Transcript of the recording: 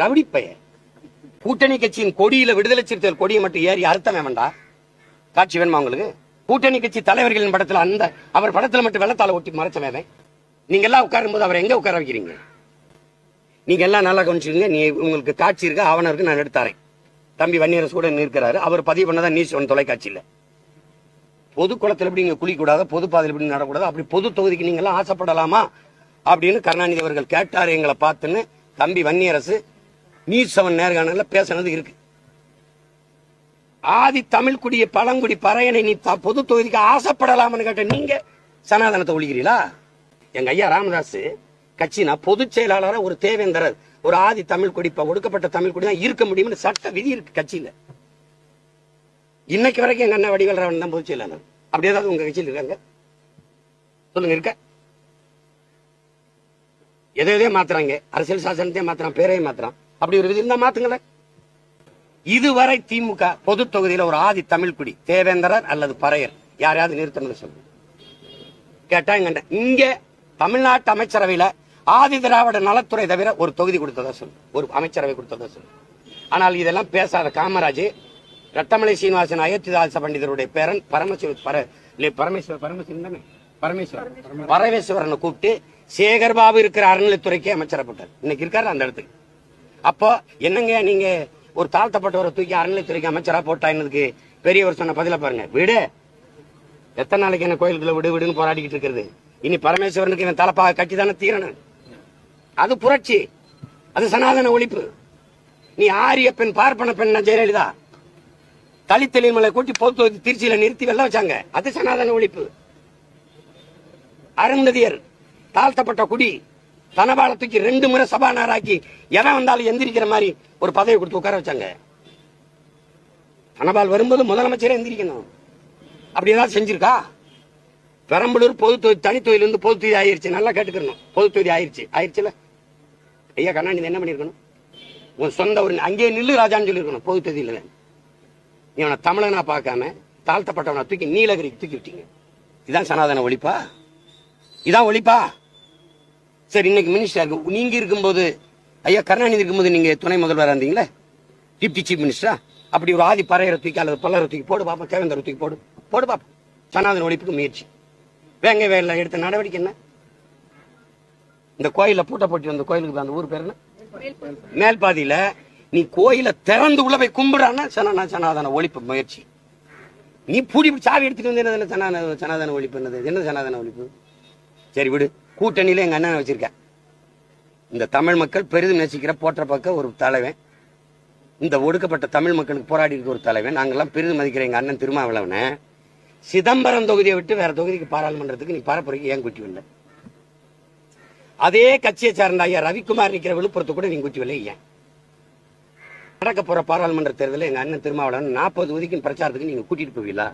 Rowdy பைய. கூட்டணி கட்சியின் கொடியில விடுதலை சிறுத்தைகள் கொடியை மட்டும் ஏறி அர்த்தம் வேண்டா காட்சி வேணுமா உங்களுக்கு? கூட்டணி கட்சி தலைவர்களின் படத்துல அந்த அவர் படத்துல மட்டும் வெள்ளத்தால ஒட்டி மறைச்சவன். நீங்க எல்லாம் உட்காரும் போது அவர் எங்க உட்கார வைக்கிறீங்க? நீங்க எல்லாம் நல்லா கவனிச்சுக்கீங்க. நீ உங்களுக்கு காட்சி இருக்கு, ஆவணம் இருக்கு, நான் எடுத்தாரேன். தம்பி வன்னியரசு கூட நிற்கிறாரு. அவர் பதிவு பண்ணதான் நியூஸ் ஒன் தொலைக்காட்சியில். பொது குளத்தில் எப்படி நீங்க குளிக்கூடாது, பொது பாதையில் எப்படி நடக்கூடாது, அப்படி பொது தொகுதிக்கு நீங்க எல்லாம் ஆசைப்படலாமா அப்படின்னு கருணாநிதி அவர்கள் கேட்டாரு எங்களை பார்த்துன்னு தம்பி வன்னியரசு நியூஸ் 7 நேர்காணல பேசினது இருக்கு. ஆதி தமிழ் குடிய பழங்குடி பறையனை நீ பொது தொகுதிக்கு ஆசைப்படலாம்னு கேட்ட நீங்க சனாதனத்தை ஒழிக்கிறீங்களா? எங்க ஐயா ராமதாஸ் கட்சினா பொதுச் செயலாளராக ஒரு தேவேந்தரர் ஒரு ஆதி தமிழ் குடி ஒடுக்கப்பட்ட தமிழ் குடி தான் இருக்க முடியும்னு சட்ட விதி இருக்கு கட்சியில. இன்னைக்கு வரைக்கும் எங்க அண்ணன் வடிவேல் ராவன் தான் பொதுச் செயலாளர். அப்படி ஏதாவது உங்க கட்சியில் இருக்காங்க சொல்லுங்க? இருக்க எதையோ மாத்துறாங்க, அரசியல் சாசனத்தையே மாத்துறான், பேரையே மாத்துறான். அப்படி ஒரு விதி இருந்தா மாத்துங்களேன். இதுவரை திமுக பொது தொகுதியில ஒரு ஆதி தமிழ் குடி தேவேந்தரர் அல்லது பறையர் யாரையாவது நிறுத்தணும் சொல்லு கேட்டா இங்க தமிழ்நாட்டு அமைச்சரவையில ஆதி திராவிட நலத்துறை தவிர ஒரு தொகுதி கொடுத்ததா சொல்லு, ஒரு அமைச்சரவை கொடுத்ததா சொல்லு. ஆனால் இதெல்லாம் பேசாத காமராஜ் ரத்தமலை சீனிவாசன் அயோத்திதாச பண்டிதருடைய பேரன் பரமேஸ்வரனை கூப்பிட்டு சேகர்பாபு இருக்கிற அறநிலைத்துறைக்கே அமைச்சரப்பட்டார். இன்னைக்கு இருக்காரு அந்த இடத்துக்கு. அப்போ என்னங்க நீங்க ஒரு தாழ்த்தப்பட்டவரை தூக்கி அறநிலைத்துறைக்கு அமைச்சரா போட்டா என்னதுக்கு பெரியவர் சொன்ன பதில பாருங்க. விடு, எத்தனை நாளைக்கு என்ன கோயிலுக்குள்ள விடு விடுன்னு போராடிக்கிட்டு இருக்கிறது? இனி பரமேஸ்வரனுக்கு இவன் தலைப்பாக கட்டி தானே தீரணும். அது புரட்சி, அது சனாதன ஒழிப்பு. நீ ஆரிய பெண் பார்ப்பன பெண் ஜெயலலிதா தலித்தெளிமலை கூட்டி பொது திருச்சியில நிறுத்தி வெள்ள வச்சாங்க. அது சனாதன ஒழிப்பு. அருந்ததியர் தாழ்த்தப்பட்ட குடி தனபாலத்துக்கு 2 முறை சபாநாயகராக்கி எவன் வந்தாலும் எந்திரிக்கிற மாதிரி ஒரு பதவி கொடுத்து உட்கார வச்சாங்க. தனபால் வரும்போது முதலமைச்சரே எந்திரிக்கணும். அப்படி ஏதாவது செஞ்சிருக்கா? பெரம்பலூர் பொது தொகுதி தனி தொகுதியிலிருந்து பொது தொகுதி ஆயிருச்சு. நல்லா கேட்டுக்கணும். பொது தொகுதி ஆயிருச்சுல. ஐயா கருணாநிதி என்ன பண்ணிருக்கணும்? உன் சொந்த ஒரு அங்கேயே நில்லு ராஜான்னு சொல்லிருக்கணும். பொது தொகுதியில நீ அவனை தமிழனா பார்க்காம தாழ்த்தப்பட்டவனை தூக்கி நீலகிரிக்கு தூக்கி விட்டீங்க. இதான் சனாதன ஒழிப்பா? இதான் ஒழிப்பா? சரி, இன்னைக்கு மினிஸ்டர் நீங்க இருக்கும்போது ஐயா கருணாநிதி இருக்கும்போது நீங்க துணை முதல்வராக இருந்தீங்களே, டிப்டி சீஃப் மினிஸ்டரா, அப்படி ஒரு ஆதி பறையரை தூக்கி அல்லது பல்லரை தூக்கி போடு பாப்போம், தேவேந்தரை தூக்கி போடு பாப்போம். சனாதன ஒழிப்புக்கு முயற்சி. வேங்க வேலை எடுத்த நடவடிக்கை என்ன? இந்த கோயில பூட்ட போட்டி வந்த கோயிலுக்கு அந்த ஊர் பேர் என்ன? மேல்பாதியில நீ கோயில திறந்து உள்ள போய் கும்பிடுறான்னா சனாதன ஒழிப்பு முயற்சி. நீ பூடி சாவி எடுத்துட்டு வந்து சனாதன ஒழிப்பு என்னது? என்ன சனாதன ஒழிப்பு? சரி விடு. கூட்டணியில எங்க அண்ணன் வச்சிருக்க இந்த தமிழ் மக்கள் பெரிதும் நேசிக்கிற போற்ற பக்க ஒரு தலைவன், இந்த ஒடுக்கப்பட்ட தமிழ் மக்களுக்கு போராடி இருக்க ஒரு தலைவன், நாங்கெல்லாம் பெரிதும் மதிக்கிற எங்க அண்ணன் திருமாவளவனை சிதம்பரம் தொகுதியை விட்டு வேற தொகுதிக்கு பாராளுமன்றத்துக்கு நீ பரப்புரைக்கு ஏன் குட்டி வரல? அதே கட்சியை சார்ந்த ஐயா ரவிக்குமார் நிற்கிற விழுப்புரத்து கூட நீங்க குட்டி வரல ஏன்? நடக்க போற பாராளுமன்ற தேர்தலில் எங்க அண்ணன் திருமாவளவன் 40 தொகுதிக்கு பிரச்சாரத்துக்கு நீங்க கூட்டிட்டு போவீங்களா?